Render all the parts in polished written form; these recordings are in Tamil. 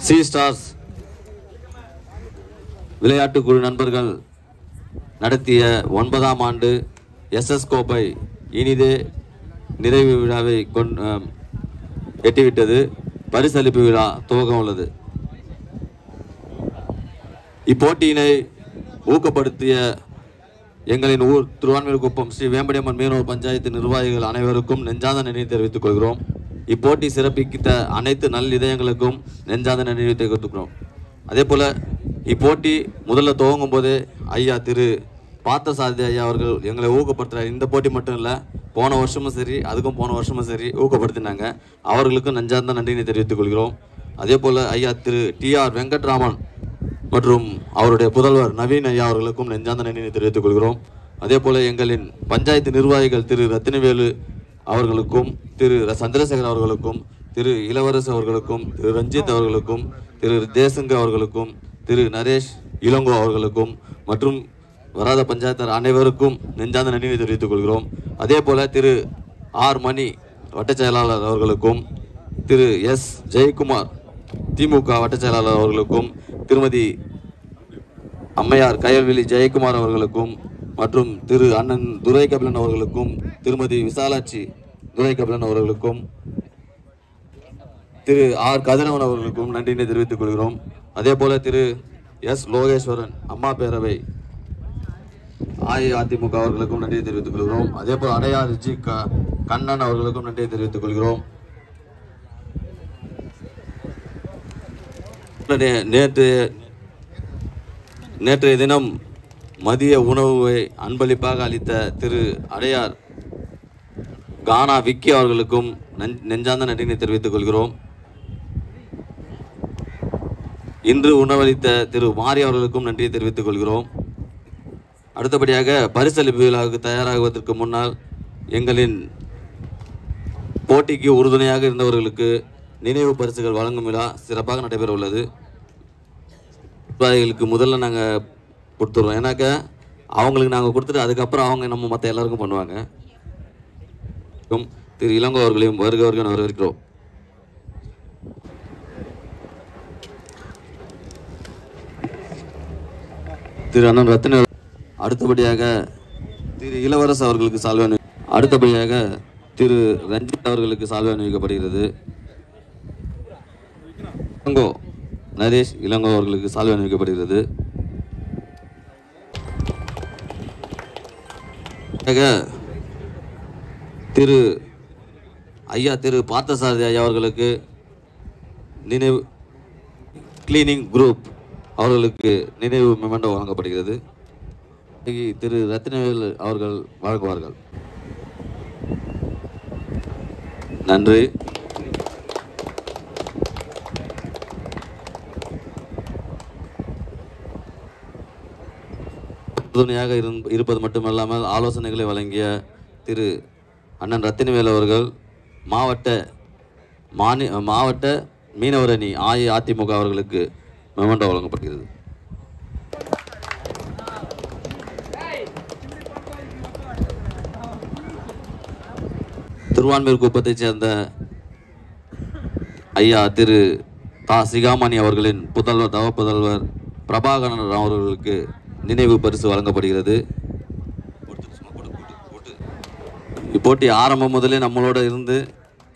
சி ஸ்டார்ஸ் விளையாட்டுக்குழு நண்பர்கள் நடத்திய 9ஆம் ஆண்டு எஸ்எஸ் கோப்பை இனிதே நிறைவு விழாவை எட்டிவிட்டது. பரிசளிப்பு விழா துவக்கம் உள்ளது. இப்போட்டியினை ஊக்கப்படுத்திய எங்களின் ஊர் திருவான்மியூர்குப்பம் ஸ்ரீ வேம்படியம்மன் மீனவர் பஞ்சாயத்து நிர்வாகிகள் அனைவருக்கும் நெஞ்சார்ந்த நன்றி தெரிவித்துக் கொள்கிறோம். இப்போட்டி சிறப்பித்த அனைத்து நல்லிதயங்களுக்கும் நெஞ்சார்ந்த நன்றி தெரிவித்துக்கிறோம். அதே போல இப்போட்டி முதல்ல துவங்கும் போதே ஐயா திரு பார்த்தசாரதி ஐயா அவர்கள் எங்களை ஊக்கப்படுத்துகிறார். இந்த போட்டி மட்டும் இல்லை, போன வருஷமும் சரி அதுக்கும் போன வருஷமும் சரி ஊக்கப்படுத்தினாங்க. அவர்களுக்கும் நெஞ்சார்ந்த நன்றியை தெரிவித்துக் கொள்கிறோம். அதே போல் ஐயா திரு டிஆர் வெங்கட்ராமன் மற்றும் அவருடைய புதல்வர் நவீன் ஐயா அவர்களுக்கும் நெஞ்சார்ந்த நன்றியை தெரிவித்துக் கொள்கிறோம். அதே போல் எங்களின் பஞ்சாயத்து நிர்வாகிகள் திரு ரத்தினவேலு அவர்களுக்கும் திரு சந்திரசேகர் அவர்களுக்கும் திரு இளவரசு அவர்களுக்கும் திரு ரஞ்சித் அவர்களுக்கும் திரு தேசங்க அவர்களுக்கும் திரு நரேஷ் இளங்கோ அவர்களுக்கும் மற்றும் வராத பஞ்சாயத்தார் அனைவருக்கும் நெஞ்சார்ந்த நன்றியை தெரிவித்துக் கொள்கிறோம். அதே போல திரு ஆர் மணி வட்டச் செயலாளர் அவர்களுக்கும் திரு எஸ் ஜெயக்குமார் திமுக வட்டச் செயலாளர் அவர்களுக்கும் திருமதி அம்மையார் கயல்விழி ஜெயக்குமார் அவர்களுக்கும் மற்றும் திரு அண்ணன் துரை கபிலன் அவர்களுக்கும் திருமதி விசாலாட்சி துரை கபிலன் அவர்களுக்கும் திரு ஆர் கதிரவன் அவர்களுக்கும் நன்றியை தெரிவித்துக் கொள்கிறோம். அதே போல திரு எஸ் லோகேஸ்வரன் அம்மா பேரவை அஇஅதிமுக அவர்களுக்கும் நன்றியை தெரிவித்துக் கொள்கிறோம். அதே போல் அடையார் ஜி கண்ணன் அவர்களுக்கும் நன்றியை தெரிவித்துக் கொள்கிறோம். நேற்றைய தினம் மதிய உணவை அன்பளிப்பாக அளித்த திரு அடையார் கானா விக்கி அவர்களுக்கும் நெஞ்சார்ந்த நன்றியை தெரிவித்துக் கொள்கிறோம். இன்று உணவளித்த திரு மாரி அவர்களுக்கும் நன்றியை தெரிவித்துக் கொள்கிறோம். அடுத்தபடியாக பரிசளிப்பு விழாவுக்கு தயாராகுவதற்கு முன்னால் எங்களின் போட்டிக்கு உறுதுணையாக இருந்தவர்களுக்கு நினைவு பரிசுகள் வழங்கும் விழா சிறப்பாக நடைபெற உள்ளது. நிர்வாகிகளுக்கு முதல்ல நாங்கள் கொடுத்துருவோம். ஏன்னாக்க அவங்களுக்கு நாங்கள் கொடுத்துட்டு அதுக்கப்புறம் அவங்க நம்ம மற்ற எல்லாருக்கும் பண்ணுவாங்க. திரு இளங்கோ அவர்களையும் வருக வரவேற்கிறோம். திரு அண்ணன் ரத்தின அடுத்தபடியாக திரு இளவரசு அவர்களுக்கு சால்வை அடுத்தபடியாக திரு ரஞ்சித் அவர்களுக்கு சால்வை அணிவிக்கப்படுகிறது. இளங்கோ நரேஷ் இளங்கோ அவர்களுக்கு சால்வை அணிவிக்கப்படுகிறது. திரு ஐயா திரு பார்த்தசாரதி ஐயா அவர்களுக்கு நினைவு கிளீனிங் குரூப் அவர்களுக்கு நினைவு மெமண்டோ வழங்கப்படுகிறது. திரு ரத்தினவேல் அவர்கள் வழங்குவார்கள். நன்றி. உறுதுணையாக இருப்பது மட்டுமல்லாமல் ஆலோசனைகளை வழங்கிய திரு அண்ணன் ரத்தினவேல் அவர்கள் மாவட்ட மீனவர் அணி அஇஅதிமுக அவர்களுக்கு மெமண்டோ வழங்கப்படுகிறது. திருவான்மியூர் குப்பத்தைச் சேர்ந்த ஐயா திரு சிகாமணி அவர்களின் தவ புதல்வர் பிரபாகரன் அவர்களுக்கு நினைவு பரிசு வழங்கப்படுகிறது. இப்போட்டி ஆரம்பம் முதலே நம்மளோட இருந்து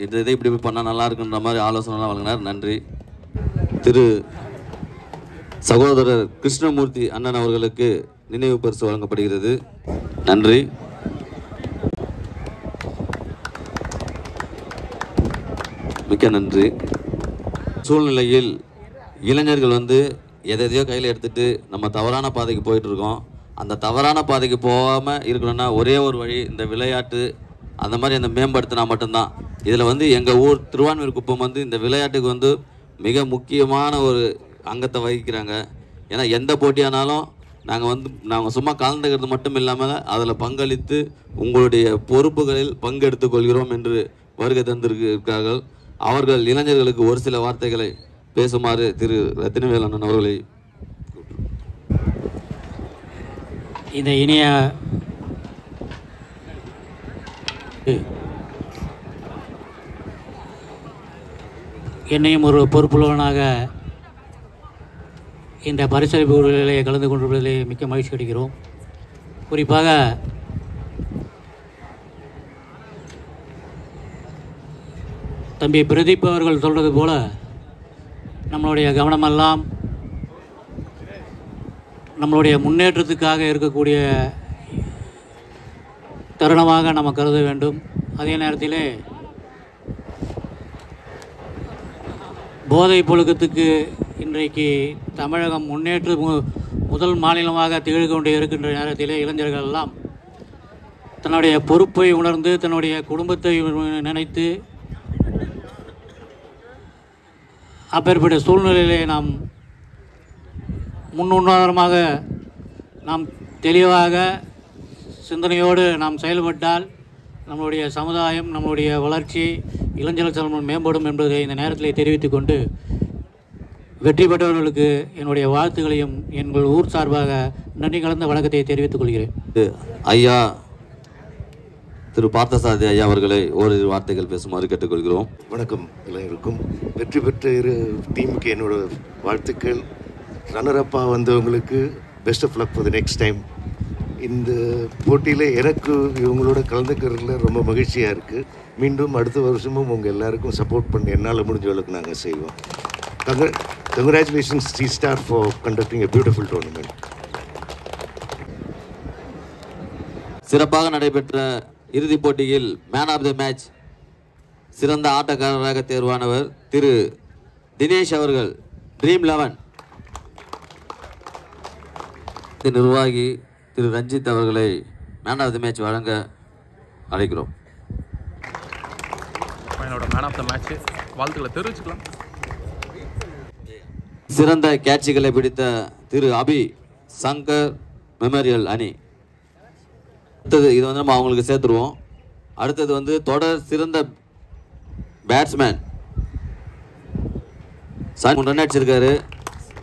இந்த இதை இப்படி பண்ணால் நல்லா இருக்குன்ற மாதிரி ஆலோசனைலாம் வழங்கினார். நன்றி. திரு சகோதரர் கிருஷ்ணமூர்த்தி அண்ணன் அவர்களுக்கு நினைவு பரிசு வழங்கப்படுகிறது. நன்றி. மிக்க நன்றி. சூழ்நிலையில் இளைஞர்கள் எதையோ கையில் எடுத்துகிட்டு நம்ம தவறான பாதைக்கு போயிட்டுருக்கோம். அந்த தவறான பாதைக்கு போகாமல் இருக்கணும்னா ஒரே ஒரு வழி இந்த விளையாட்டு அந்த மாதிரி அந்த மேம்படுத்தினா மட்டும்தான். இதில் எங்கள் ஊர் திருவான்மியூர் குப்பம் இந்த விளையாட்டுக்கு மிக முக்கியமான ஒரு அங்கத்தை வகிக்கிறாங்க. ஏன்னா எந்த போட்டியானாலும் நாங்கள் சும்மா கலந்துக்கிறது மட்டும் இல்லாமல் அதில் பங்களித்து உங்களுடைய பொறுப்புகளில் பங்கெடுத்துக் கொள்கிறோம் என்று வருகை தந்திருக்கிறார்கள். அவர்கள் இளைஞர்களுக்கு ஒரு சில வார்த்தைகளை பேசுமாறு திரு ரத்தினவேல் அண்ணன் அவர்களை இந்த இனிய என்னையும் ஒரு பொறுப்புள்ளவனாக இந்த பரிசளிப்பு விழாவிலே கலந்து கொண்டிருப்பதிலே மிக்க மகிழ்ச்சி அடைகிறோம். குறிப்பாக தம்பி பிரதீப் அவர்கள் சொல்கிறது போல நம்மளுடைய கவனமெல்லாம் நம்மளுடைய முன்னேற்றத்துக்காக இருக்கக்கூடிய தருணமாக நம்ம கருத வேண்டும். அதே நேரத்திலே போதைப் புழக்கத்துக்கு இன்றைக்கு தமிழகம் முன்னேற்ற முதல் மாநிலமாக திகழ்ந்து கொண்டு இருக்கின்ற நேரத்திலே இளைஞர்கள் எல்லாம் தன்னுடைய பொறுப்பை உணர்ந்து தன்னுடைய குடும்பத்தை நினைத்து அப்பேற்பட்ட சூழ்நிலையிலே நாம் முன்னுதாரணமாக நாம் தெளிவாக சிந்தனையோடு நாம் செயல்பட்டால் நம்மளுடைய சமுதாயம் நம்மளுடைய வளர்ச்சி இளைஞர் செல்வம் மேம்படும் என்பதை இந்த நேரத்தில் தெரிவித்துக் கொண்டு வெற்றி பெற்றவர்களுக்கு என்னுடைய வாழ்த்துக்களையும் எங்கள் ஊர் சார்பாக நன்றி கலந்த வணக்கத்தை தெரிவித்துக் கொள்கிறேன். ஐயா திரு பார்த்தசாரதி ஐயா அவர்களை ஓரிரு வார்த்தைகள் பேசுமாறு கேட்டுக்கொள்கிறோம். வணக்கம் எல்லோருக்கும். வெற்றி பெற்ற இரு டீமுக்கு என்னோட வாழ்த்துக்கள். ரன்னரப்பாக வந்தவங்களுக்கு best of luck for the next time. இந்த போட்டியில் எனக்கு இவங்களோட கலந்துக்கிறதுல ரொம்ப மகிழ்ச்சியாக இருக்குது. மீண்டும் அடுத்த வருஷமும் உங்கள் எல்லாருக்கும் சப்போர்ட் பண்ணி என்னால் முடிஞ்ச அளவுக்கு நாங்கள் செய்வோம். Congratulations three star for conducting a beautiful tournament. சிறப்பாக நடைபெற்ற இறுதிப் போட்டியில் மேன் ஆஃப் த மேட்ச் சிறந்த ஆட்டக்காரராக தேர்வானவர் திரு தினேஷ் அவர்கள், ட்ரீம் 11. நிர்வாகி திரு ரஞ்சித் அவர்களை மேன் ஆஃப் த மேட்ச் வழங்க அழைக்கிறோம். என்னோட மேன் ஆஃப் த மேட்ச் வாழ்த்துக்களை தெரிவிச்சுக்கலாம். சிறந்த கேட்சுகளை பிடித்த திரு அபி சங்கர் மெமோரியல் அணி. அடுத்தது இது வந்து நம்ம அவங்களுக்கு சேர்த்துருவோம். அடுத்தது வந்து தொடர் சிறந்த பேட்ஸ்மேன் ரன் அடிச்சிருக்காரு.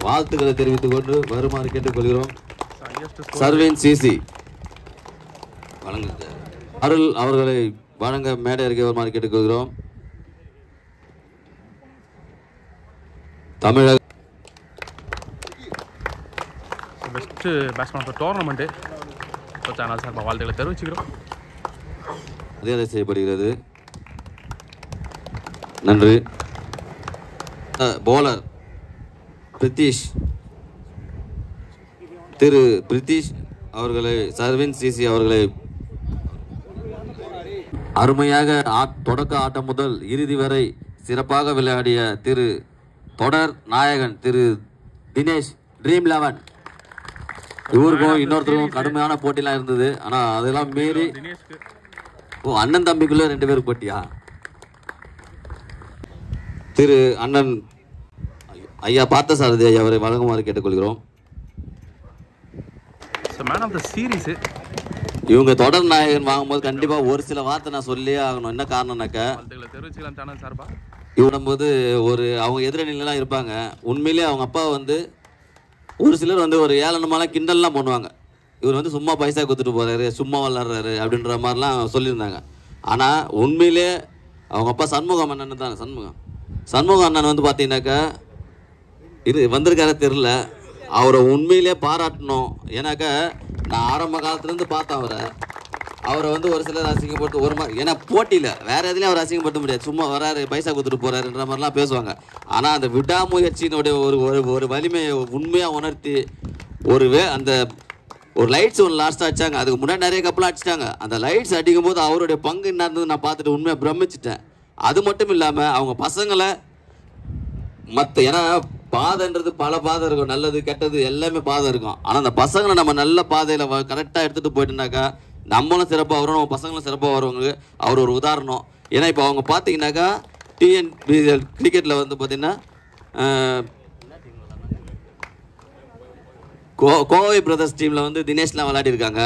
வாழ்த்துக்களை தெரிவித்துக் கொண்டு வருமாறு கேட்டுக்கொள்கிறோம். சர்வீன் சிசி வழங்க அருள் அவர்களை வழங்க மேடை அறிக்கை வருமாறு கேட்டுக்கொள்கிறோம். தமிழக best batsman of the tournament channel sir வாழ்த்துக்களை தெரிவிச்சுக்கிறோம். மரியாதை செய்யப்படுகிறது. நன்றி. போலர் பிரித்திஷ் திரு பிரித்திஷ் அவர்களை சர்வின் சிசி அவர்களை அருமையாக தொடக்க ஆட்டம் முதல் இறுதி வரை சிறப்பாக விளையாடிய திரு தொடர் நாயகன் திரு தினேஷ் ட்ரீம் 11. இவருக்கும் இன்னொருத்தருக்கும் கடுமையான போட்டிலாம் இருந்தது. ஆனால் அதெல்லாம் மீறி அண்ணன் தம்பிக்குள்ள 2 பேருக்கு போட்டியா? திரு அண்ணன் ஐயா பார்த்தசாரதி ஐயா அவரை வழங்குமாறு கேட்டுக்கொள்கிறோம். மேன் ஆஃப் த சீரீஸ் இவங்க தொடர் நாயகன் வாங்கும்போது கண்டிப்பாக ஒரு சில வார்த்தை நான் சொல்லியே ஆகணும். என்ன காரணம்னாக்கா தெரிவிச்சுக்கலாம் சேனல் சார்பா இவனும்போது அவங்க எதிரணிலாம் இருப்பாங்க. உண்மையிலே அவங்க அப்பா வந்து ஒரு சிலர் வந்து ஒரு ஏளனமாலாம் கிண்டல்லாம் பண்ணுவாங்க. இவர் வந்து சும்மா பைசா கொடுத்துட்டு போகிறாரு, சும்மா விளாட்றாரு அப்படின்ற மாதிரிலாம் சொல்லியிருந்தாங்க. ஆனால் உண்மையிலே அவங்க அப்பா சண்முகம் அண்ணன் தான். சண்முகம் அண்ணன் வந்து பார்த்தீங்கன்னாக்கா இது வந்திருக்கார தெரில, அவரை உண்மையிலே பாராட்டணும். ஏன்னாக்கா நான் ஆரம்ப காலத்துலேருந்து பார்த்தேன் அவரை வந்து ஒரு சிலர் அசிங்கப்பட்டு ஒரு மாதிரி, ஏன்னா போட்டியில் வேறு எதுலேயும் அவர் அசிங்கப்படுத்த முடியாது. சும்மா வராரு பைசா கொடுத்துட்டு போகிறாருன்ற மாதிரிலாம் பேசுவாங்க. ஆனால் அந்த விடாமுயற்சியினுடைய ஒரு வலிமையை உண்மையாக உணர்த்தி அந்த ஒரு லைட்ஸ் ஒன்று லாஸ்ட்டாக அடித்தாங்க. அதுக்கு முன்னாடி நிறைய கப்பலாம் அடிச்சிட்டாங்க. அந்த லைட்ஸ் அடிக்கும் போது அவருடைய பங்கு என்ன இருந்தது நான் பார்த்துட்டு உண்மையாக பிரமிச்சிட்டேன். அது மட்டும் இல்லாமல் அவங்க பசங்களை ஏன்னா பாதைன்றது பல பாதை இருக்கும், நல்லது கெட்டது எல்லாமே பாதை இருக்கும். ஆனால் அந்த பசங்களை நம்ம நல்ல பாதையில் கரெக்டாக எடுத்துகிட்டு போயிட்டுனாக்கா நம்மளும் சிறப்பாக வரும், நம்ம பசங்களும் சிறப்பாக வருவாங்க. அவர் ஒரு உதாரணம். ஏன்னா இப்போ அவங்க பார்த்தீங்கன்னாக்கா டிஎன்பிஎல் கிரிக்கெட்டில் வந்து பார்த்தீங்கன்னா கோவை பிரதர்ஸ் டீமில் வந்து தினேஷ்லாம் விளையாடிருக்காங்க.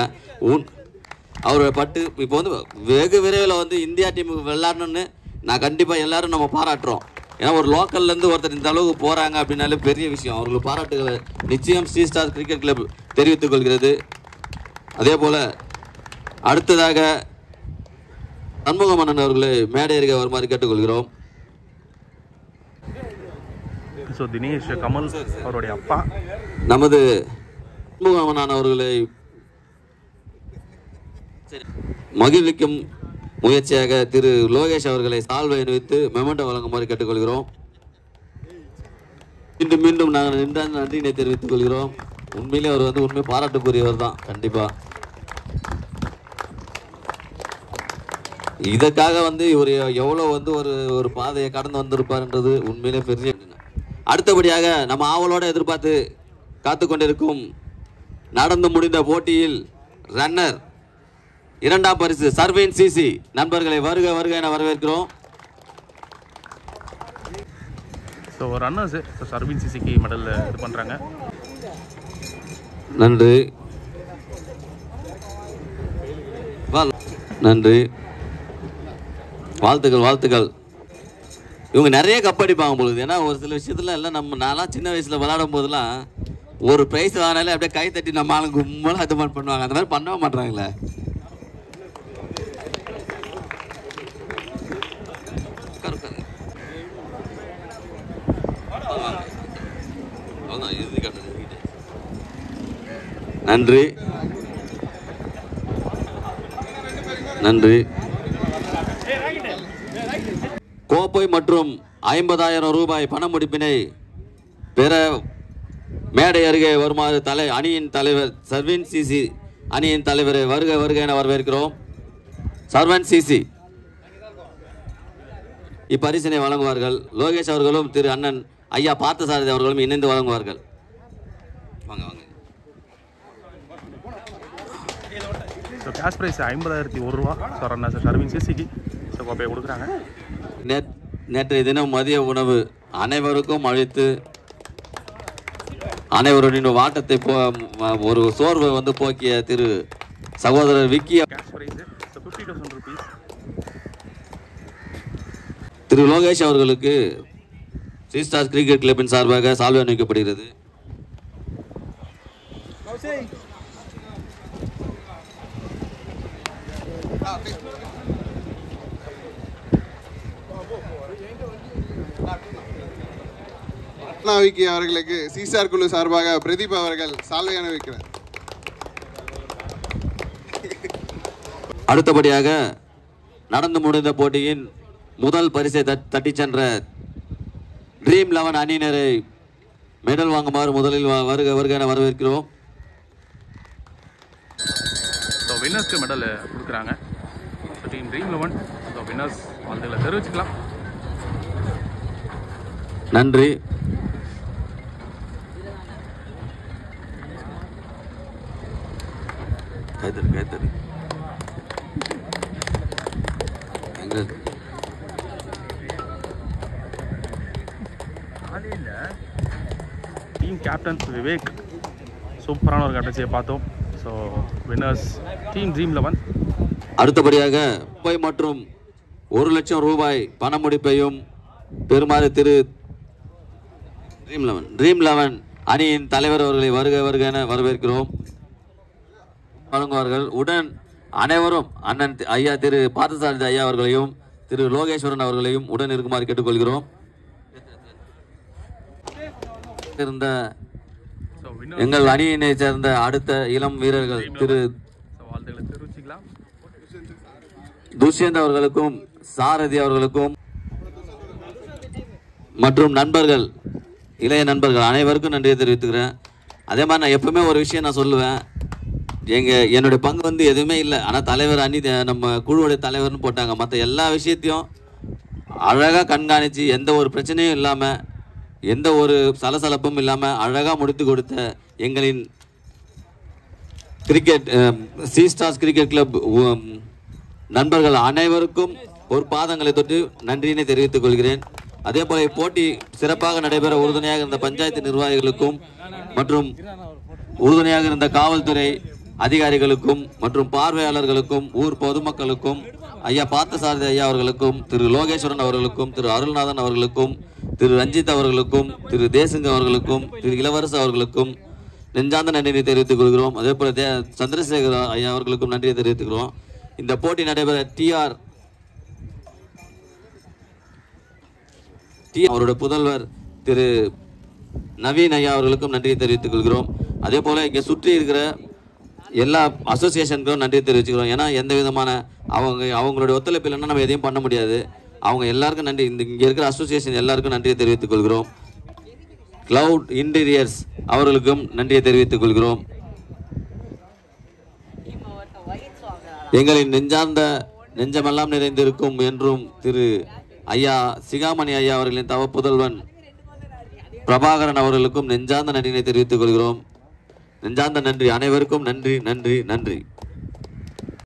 அவரோட பட்டு இப்போ வந்து வெகு விரைவில் வந்து இந்தியா டீமுக்கு விளையாடணுன்னு நான் கண்டிப்பாக எல்லோரும் நம்ம பாராட்டுறோம். ஏன்னா ஒரு லோக்கல்லேருந்து ஒருத்தர் இந்த அளவுக்கு போகிறாங்க அப்படின்னாலே பெரிய விஷயம். அவங்களுக்கு பாராட்டுகளை நிச்சயம் சி ஸ்டார் கிரிக்கெட் கிளப் தெரிவித்துக் கொள்கிறது. அதே போல் அடுத்ததாக சண்முகம் அண்ணன் அவர்களை மேடை அறிக்கை வருமாறு கேட்டுக்கொள்கிறோம். ஸோ தினேஷ் கமல் அவருடைய அப்பா. நமது அவர்களை மகிழ்விக்கும் முயற்சியாக திரு லோகேஷ் அவர்களை சால்வை அணிவித்து மெமண்டோ வழங்குமாறு கேட்டுக்கொள்கிறோம். மீண்டும் மீண்டும் நாங்கள் நன்றியினை தெரிவித்துக் கொள்கிறோம். உண்மையிலே அவர் உண்மை பாராட்டுக்குரியவர் தான். கண்டிப்பா இதற்காக இவர் எவ்வளவு ஒரு பாதையை கடந்து வந்திருப்பார்ன்றது உண்மையிலே பெரிய. அடுத்தபடியாக நம்ம ஆவலோட எதிர்பார்த்து காத்து கொண்டிருக்கும் நடந்து முடிந்த போட்டியில் ரன்னர் 2ஆம் பரிசு சர்வேன் சிசி நண்பர்களை வருக வருக என வரவேற்கிறோம். ஸோ ரன்னர்ஸு சர்வீன் சிசிக்கு மெடல் இது பண்ணுறாங்க. நன்றி நன்றி, வாழ்த்துக்கள் வாழ்த்துக்கள். இவங்க நிறைய கப் அடிப்பாங்க பொழுது. ஏன்னா ஒரு சில விஷயத்துல எல்லாம் நான்லாம் சின்ன வயசுல விளையாடும் போதெல்லாம் ஒரு பிரைஸ் வாங்கினாலே அப்படியே கை தட்டி நம்ம ஆளுங்க கும்பலாக இது மாதிரி பண்ணுவாங்க. அந்த மாதிரி பண்ணவே மாட்டாங்களே. நன்றி நன்றி. கோப்பை மற்றும் 50,000 ரூபாய் பண முடிப்பினை பெற மேடை அருகே வருமாறு அணியின் தலைவர் சர்வன் சிசி அணியின் தலைவரை வருக வருக என வரவேற்கிறோம். சர்வன் சிசி இப்பரிசினை வழங்குவார்கள். லோகேஷ் அவர்களும் திரு அண்ணன் ஐயா பார்த்தசாரதி அவர்களும் இணைந்து வழங்குவார்கள். வாங்க வாங்க. ஸோ கேஷ் ப்ரைஸ் 50,001 ரூபா. ஸோ ரன்னர் சர்வீன் சிசிக்கு ஸோ கோப்பையை கொடுக்குறாங்க. நேற்றைய தினம் மதிய உணவு அனைவருக்கும் அளித்து அனைவருடைய வாட்டத்தை ஒரு சோர்வை போக்கிய திரு சகோதரர் விக்கி கேஷ் ப்ரைஸ் 50,000 ரூபீஸ். திரு லோகேஷ் அவர்களுக்கு த்ரீ ஸ்டார் கிரிக்கெட் கிளப்பின் சார்பாக சால்வை அணிவிக்கப்படுகிறது. விக்கி அவர்களுக்கு சிசார் குழு சார்பாக பிரதீப் அவர்கள் சால்வை அணிவிக்கிறார். அடுத்தபடியாக நடந்து முடிந்த போட்டியின் முதல் பரிசை தட்டி சென்ற ட்ரீம் 11 அணியினரை மெடல் வாங்குமாறு முதலில் வருக வருக என வரவேற்கிறோம். ஸோ வின்னர்ஸ்க்கு மெடல் கொடுக்குறாங்க. So team dream 11 so winners வாழ்த்துக்களை தெரிவிச்சுக்கலாம். நன்றி. கைத்தறி கைத்தறி டீம் கேப்டன் விவேக் சூப்பரான ஒரு கேப்டன்சியை பார்த்தோம். So winners team dream 11. அடுத்தபடியாக ரூபாய் மற்றும் 1 லட்சம் ரூபாய் பண முடிப்பையும் பெறுமாறு திரு ட்ரீம் 11 அணியின் தலைவர் அவர்களை வருக வருக என வரவேற்கிறோம். வழங்குவார்கள். உடன் அனைவரும் அண்ணன் ஐயா திரு பார்த்தசாரதி ஐயா அவர்களையும் திரு லோகேஸ்வரன் அவர்களையும் உடன் இருக்குமாறு கேட்டுக்கொள்கிறோம். இருந்த எங்கள் அணியினை சேர்ந்த அடுத்த இளம் வீரர்கள் திரு துஷ்யந்த் அவர்களுக்கும் சாரதி அவர்களுக்கும் மற்றும் நண்பர்கள் இளைய நண்பர்கள் அனைவருக்கும் நன்றியை தெரிவித்துக்கிறேன். அதே மாதிரி நான் எப்பவுமே ஒரு விஷயம் நான் சொல்லுவேன். என்னுடைய பங்கு எதுவுமே இல்லை. ஆனால் தலைவர் அணி நம்ம குழுவுடைய தலைவர்னு போட்டாங்க. மற்ற எல்லா விஷயத்தையும் அழகாக கண்காணித்து எந்த ஒரு பிரச்சனையும் இல்லாமல் எந்த ஒரு சலசலப்பும் இல்லாமல் அழகாக முடித்து கொடுத்த எங்களின் cricket C stars cricket club நண்பர்கள் அனைவருக்கும் ஒரு பாதங்களை தொட்டு நன்றியினை தெரிவித்துக் கொள்கிறேன். அதே போல இப்போட்டி சிறப்பாக நடைபெற உறுதுணையாக இருந்த பஞ்சாயத்து நிர்வாகிகளுக்கும் மற்றும் உறுதுணையாக இருந்த காவல்துறை அதிகாரிகளுக்கும் மற்றும் பார்வையாளர்களுக்கும் ஊர் பொதுமக்களுக்கும் ஐயா பார்த்தசாரதி ஐயா அவர்களுக்கும் திரு லோகேஸ்வரன் அவர்களுக்கும் திரு அருள்நாதன் அவர்களுக்கும் திரு ரஞ்சித் அவர்களுக்கும் திரு தேசுங்க அவர்களுக்கும் திரு இளவரசு அவர்களுக்கும் நெஞ்சார்ந்த நன்றியை தெரிவித்துக் கொள்கிறோம். அதே போல சந்திரசேகர் ஐயா அவர்களுக்கும் நன்றியை தெரிவித்துக்கிறோம். இந்த போட்டி நடைபெற அவருடைய புதல்வர் திரு நவீன் ஐயா அவர்களுக்கும் நன்றியை தெரிவித்துக் கொள்கிறோம். அதே போல் இங்கே சுற்றி இருக்கிற எல்லா அசோசியேஷனுக்கும் நன்றி தெரிவிச்சுக்கிறோம். ஏன்னா எந்த விதமான அவங்களுடைய ஒத்துழைப்பு இல்லைன்னா நம்ம எதையும் பண்ண முடியாது. அவங்க எல்லாருக்கும் நன்றி. இங்கே இருக்கிற அசோசியேஷன் எல்லாருக்கும் நன்றியை தெரிவித்துக் கொள்கிறோம். கிளவுட் இன்டீரியர்ஸ் அவர்களுக்கும் நன்றியை தெரிவித்துக் கொள்கிறோம். எங்களின் நெஞ்சார்ந்த நெஞ்சமெல்லாம் நிறைந்திருக்கும் என்றும் திரு ஐயா சிகாமணி ஐயா அவர்களின் தவ புதல்வன் பிரபாகரன் அவர்களுக்கும் நெஞ்சார்ந்த நன்றியை தெரிவித்துக் கொள்கிறோம். நெஞ்சார்ந்த நன்றி. அனைவருக்கும் நன்றி நன்றி நன்றி.